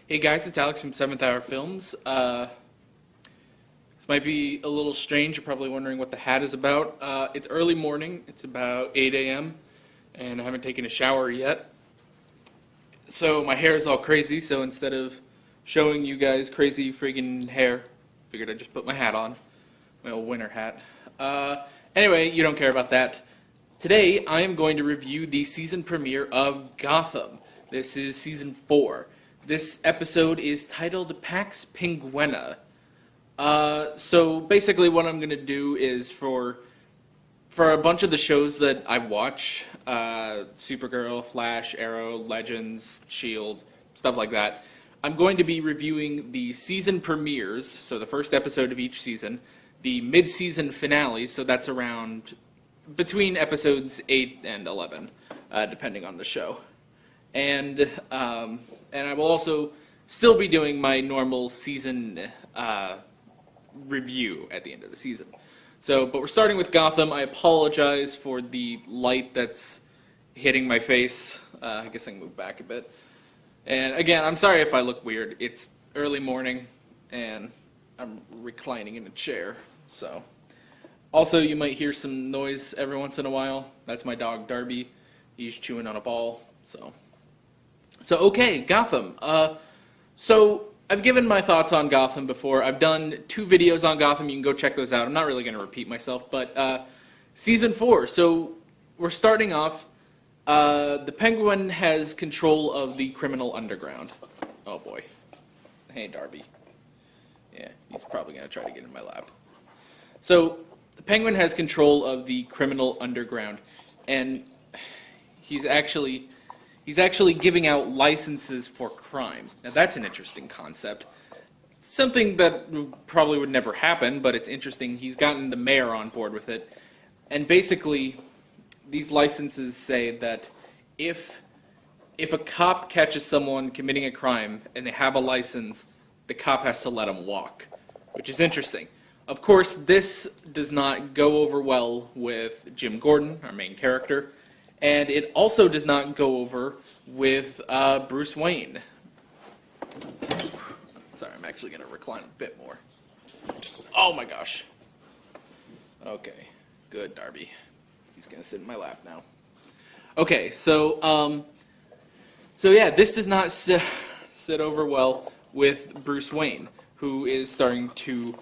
Hey guys, it's Alex from 7th Hour Films. This might be a little strange. You're probably wondering what the hat is about. It's early morning. It's about 8 a.m. and I haven't taken a shower yet. So my hair is all crazy, so instead of showing you guys crazy friggin' hair, figured I'd just put my hat on. My old winter hat. Anyway, you don't care about that. Today, I am going to review the season premiere of Gotham. This is season 4. This episode is titled Pax Penguina. So basically what I'm going to do is for a bunch of the shows that I watch, Supergirl, Flash, Arrow, Legends, S.H.I.E.L.D., stuff like that, I'm going to be reviewing the season premieres, so the first episode of each season, the mid-season finales, so that's around between episodes 8 and 11, depending on the show. And I will also still be doing my normal season review at the end of the season. So, but we're starting with Gotham. I apologize for the light that's hitting my face. I guess I can move back a bit. And again, I'm sorry if I look weird. It's early morning, and I'm reclining in a chair, so. Also, you might hear some noise every once in a while. That's my dog, Darby. He's chewing on a ball, so. So, okay, Gotham. So, I've given my thoughts on Gotham before. I've done 2 videos on Gotham. You can go check those out. I'm not really going to repeat myself, but Season 4. So, we're starting off. The Penguin has control of the criminal underground. Oh, boy. Hey, Darby. Yeah, he's probably going to try to get in my lap. So, the Penguin has control of the criminal underground, and he's actually giving out licenses for crime. Now that's an interesting concept. Something that probably would never happen, but it's interesting. He's gotten the mayor on board with it. And basically, these licenses say that if a cop catches someone committing a crime and they have a license, the cop has to let them walk, which is interesting. Of course, this does not go over well with Jim Gordon, our main character, and it also does not go over with Bruce Wayne. Sorry, I'm actually going to recline a bit more. Oh my gosh. Okay, good, Darby. He's going to sit in my lap now. Okay, so yeah, this does not sit over well with Bruce Wayne, who is starting to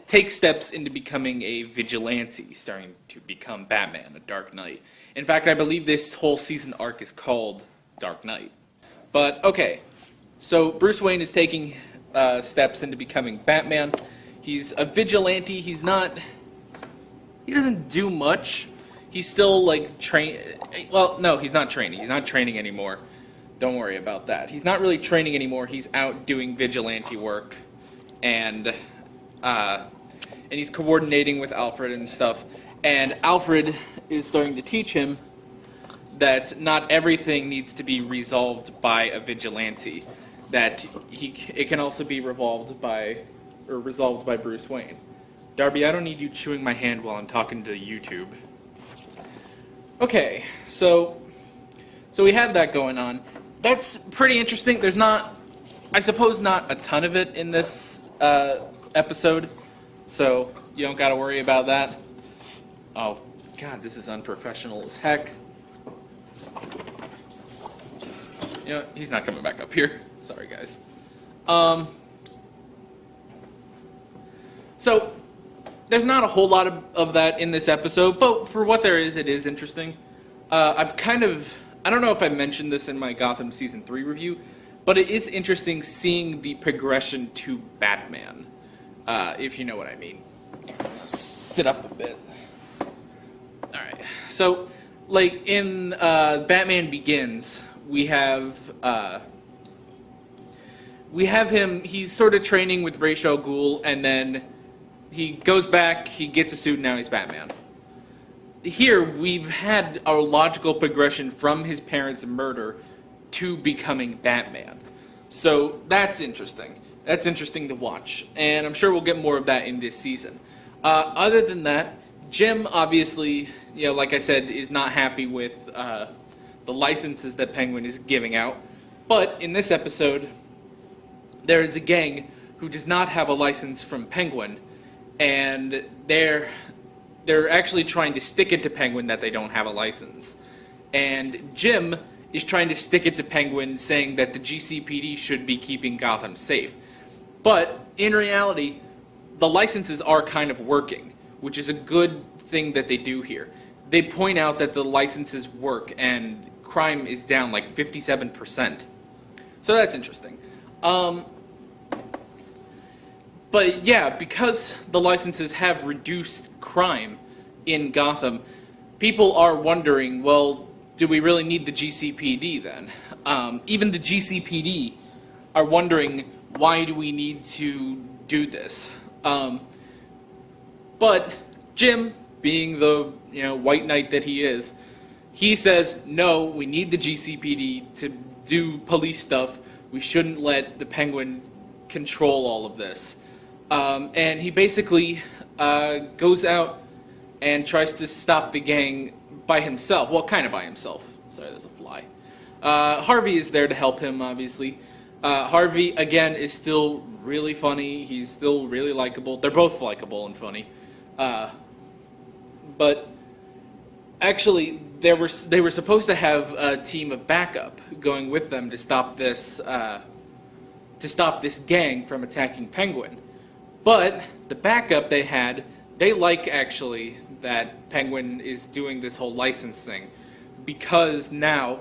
take steps into becoming a vigilante, starting to become Batman, a Dark Knight. In fact, I believe this whole season arc is called Dark Knight. But, okay, so Bruce Wayne is taking steps into becoming Batman. He's a vigilante. He doesn't do much. He's still, like, well, no, he's not training. He's not training anymore. Don't worry about that. He's not really training anymore. He's out doing vigilante work, and he's coordinating with Alfred and stuff. And Alfred is starting to teach him that not everything needs to be resolved by a vigilante. That it can also be resolved by Bruce Wayne. Darby, I don't need you chewing my hand while I'm talking to YouTube. Okay, so we have that going on. That's pretty interesting. There's not, I suppose, not a ton of it in this episode, so you don't got to worry about that. Oh, God, this is unprofessional as heck. You know, he's not coming back up here. Sorry, guys. So, there's not a whole lot of that in this episode, but for what there is, it is interesting. I don't know if I mentioned this in my Gotham Season 3 review, but it is interesting seeing the progression to Batman, if you know what I mean. Sit up a bit. Alright, so, like, in Batman Begins, we have him, he's sort of training with Ra's al Ghul, and then he goes back, he gets a suit, and now he's Batman. Here, we've had our logical progression from his parents' murder to becoming Batman. So, that's interesting. That's interesting to watch, and I'm sure we'll get more of that in this season. Other than that, Jim, obviously, you know, like I said, is not happy with the licenses that Penguin is giving out. But in this episode, there is a gang who does not have a license from Penguin, and they're actually trying to stick it to Penguin that they don't have a license. And Jim is trying to stick it to Penguin, saying that the GCPD should be keeping Gotham safe. But in reality, the licenses are kind of working, which is a good thing that they do here. They point out that the licenses work and crime is down like 57%. So that's interesting. But yeah, because the licenses have reduced crime in Gotham, people are wondering, well, do we really need the GCPD then? Even the GCPD are wondering, why do we need to do this? But Jim, being the white knight that he is, he says, no, we need the GCPD to do police stuff. We shouldn't let the Penguin control all of this. And he basically goes out and tries to stop the gang by himself. Well, kind of by himself. Sorry, there's a fly. Harvey is there to help him, obviously. Harvey, again, is still really funny. He's still really likable. They're both likable and funny. But actually, they were supposed to have a team of backup going with them to stop this gang from attacking Penguin. But the backup they had, they like actually that Penguin is doing this whole license thing, because now,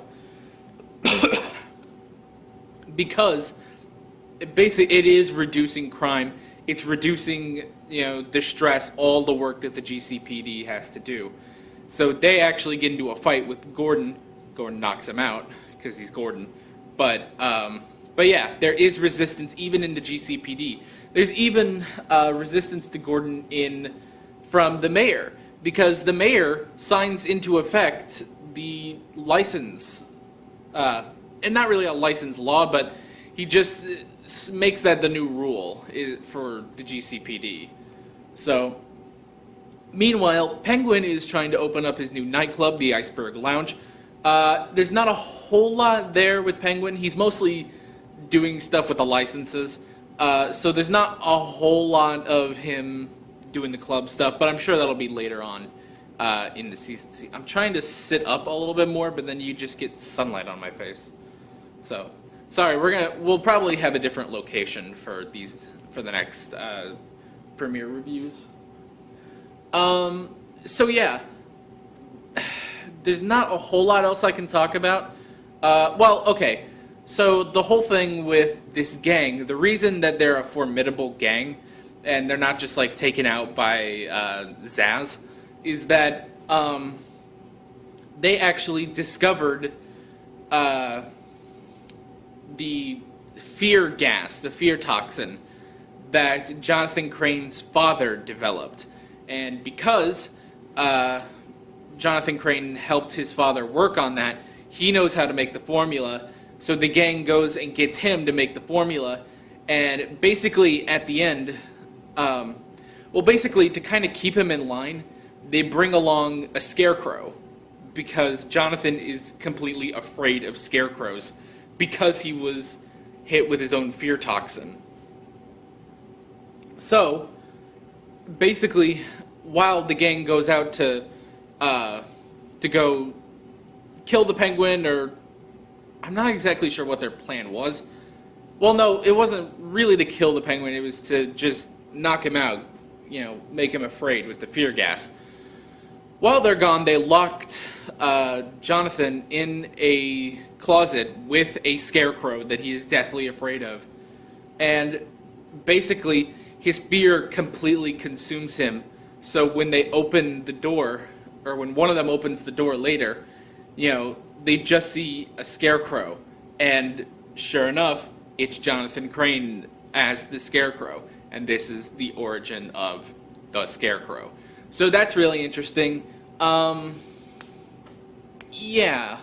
because basically it is reducing crime. It's reducing, the stress, all the work that the GCPD has to do. So they actually get into a fight with Gordon. Gordon knocks him out because he's Gordon. But yeah, there is resistance even in the GCPD. There's even resistance to Gordon from the mayor, because the mayor signs into effect the license, and not really a license law, but he just makes that the new rule for the GCPD. So, meanwhile, Penguin is trying to open up his new nightclub, the Iceberg Lounge. There's not a whole lot there with Penguin. He's mostly doing stuff with the licenses. So there's not a whole lot of him doing the club stuff, but I'm sure that'll be later on in the season. See, I'm trying to sit up a little bit more, but then you just get sunlight on my face. So, sorry, we'll probably have a different location for the next premiere reviews. So yeah, there's not a whole lot else I can talk about. Well, okay. So the whole thing with this gang, the reason that they're a formidable gang, and they're not just like taken out by Zaz, is that they actually discovered the fear gas, the fear toxin, that Jonathan Crane's father developed. And because Jonathan Crane helped his father work on that, he knows how to make the formula. So the gang goes and gets him to make the formula, and basically at the end, basically to kind of keep him in line, they bring along a scarecrow, because Jonathan is completely afraid of scarecrows because he was hit with his own fear toxin. So basically, while the gang goes out to go kill the Penguin, or I'm not exactly sure what their plan was. Well, no, it wasn't really to kill the Penguin. It was to just knock him out, make him afraid with the fear gas. While they're gone, they locked Jonathan in a closet with a scarecrow that he is deathly afraid of. And basically, his fear completely consumes him. So when they open the door, or when one of them opens the door later, they just see a scarecrow, and sure enough, it's Jonathan Crane as the scarecrow, and this is the origin of the scarecrow. So that's really interesting. Yeah.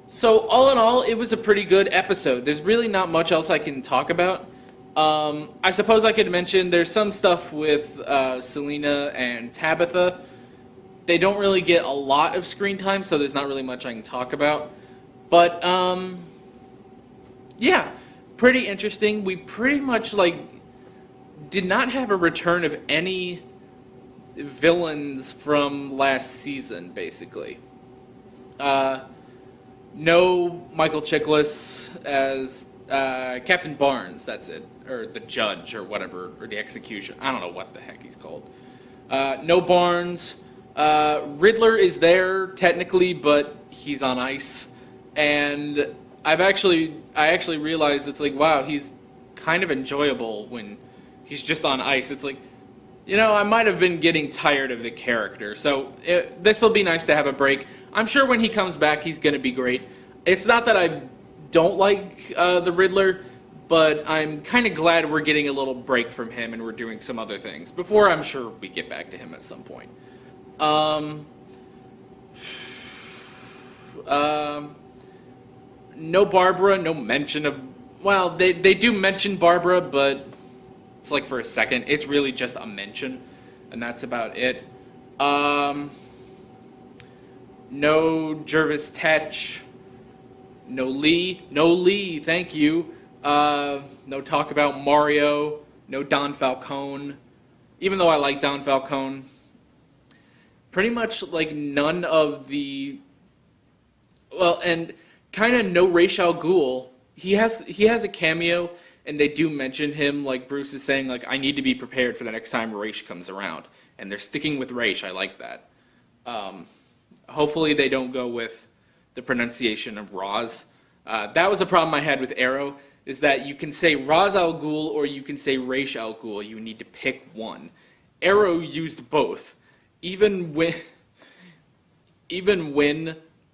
So all in all, it was a pretty good episode. There's really not much else I can talk about. I suppose I could mention there's some stuff with Selena and Tabitha. They don't really get a lot of screen time, so there's not really much I can talk about. But, yeah, pretty interesting. We pretty much, like, did not have a return of any villains from last season, basically. No Michael Chiklis as Captain Barnes, that's it. Or the judge, or whatever, or the execution. I don't know what the heck he's called. No Barnes. Riddler is there, technically, but he's on ice. And I actually realized it's like, wow, he's kind of enjoyable when he's just on ice. It's like, you know, I might have been getting tired of the character. So this will be nice to have a break. I'm sure when he comes back, he's going to be great. It's not that I don't like the Riddler, but I'm kind of glad we're getting a little break from him and we're doing some other things before I'm sure we get back to him at some point. No Barbara, no mention of... Well, they do mention Barbara, but it's like for a second. It's really just a mention, and that's about it. No Jervis Tetch. No Lee, thank you. No talk about Mario. No Don Falcone. Even though I like Don Falcone. Pretty much, like, none of the... Well, and kind of no Ra's al Ghul. He has a cameo, and they do mention him, like Bruce is saying, like, I need to be prepared for the next time Ra's comes around. And they're sticking with Ra's. I like that. Hopefully they don't go with the pronunciation of Roz. That was a problem I had with Arrow, is that you can say Ra's al Ghul or you can say Ra's al Ghul. You need to pick one. Arrow used both. Even when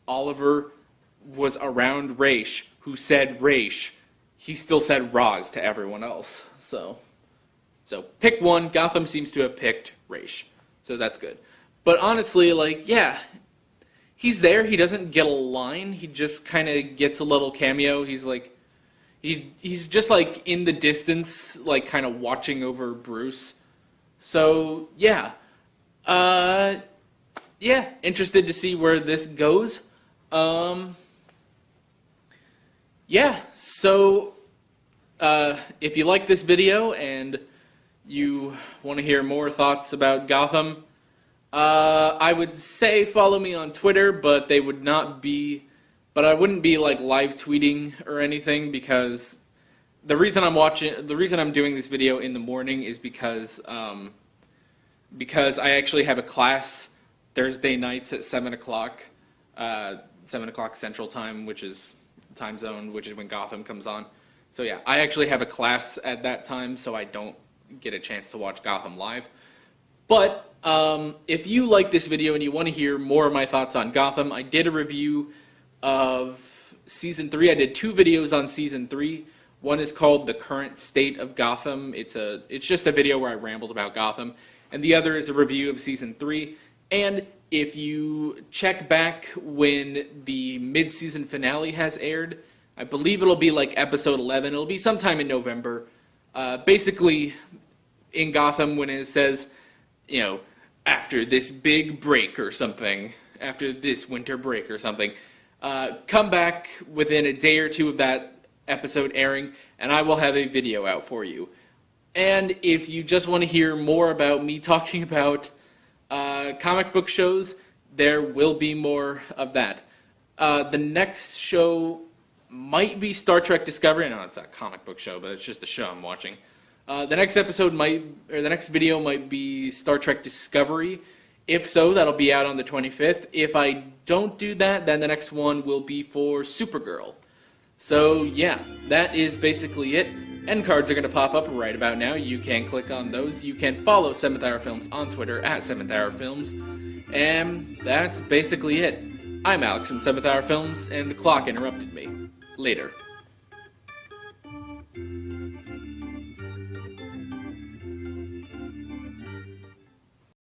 Oliver was around Ra's, who said Ra's, he still said Roz to everyone else. So pick one. Gotham seems to have picked Ra's. So that's good. But honestly, like, yeah, he's there. He doesn't get a line. He just kind of gets a little cameo. He's like, he's just like in the distance, like kind of watching over Bruce. So yeah, yeah, interested to see where this goes. Yeah, so if you like this video and you want to hear more thoughts about Gotham, I would say follow me on Twitter, but I wouldn't be like live tweeting or anything, because the reason I'm doing this video in the morning is because I actually have a class Thursday nights at 7 o'clock, 7 o'clock Central Time, which is time zone, which is when Gotham comes on. So yeah, I actually have a class at that time, so I don't get a chance to watch Gotham live. But if you like this video and you want to hear more of my thoughts on Gotham, I did a review of Season 3. I did 2 videos on Season 3. One is called The Current State of Gotham. It's just a video where I rambled about Gotham. And the other is a review of Season 3. And if you check back when the mid-season finale has aired, I believe it'll be like episode 11. It'll be sometime in November. Basically, in Gotham, when it says, you know, after this big break or something, after this winter break or something, come back within a day or two of that episode airing, and I will have a video out for you. And if you just want to hear more about me talking about comic book shows, there will be more of that. The next show might be Star Trek Discovery. I know it's a comic book show, but it's just a show I'm watching. The next video might be Star Trek Discovery. If so, that'll be out on the 25th. If I don't do that, then the next one will be for Supergirl. So yeah, that is basically it. End cards are going to pop up right about now. You can click on those. You can follow 7th Hour Films on Twitter at 7th Hour Films. And that's basically it. I'm Alex from 7th Hour Films, and the clock interrupted me. Later.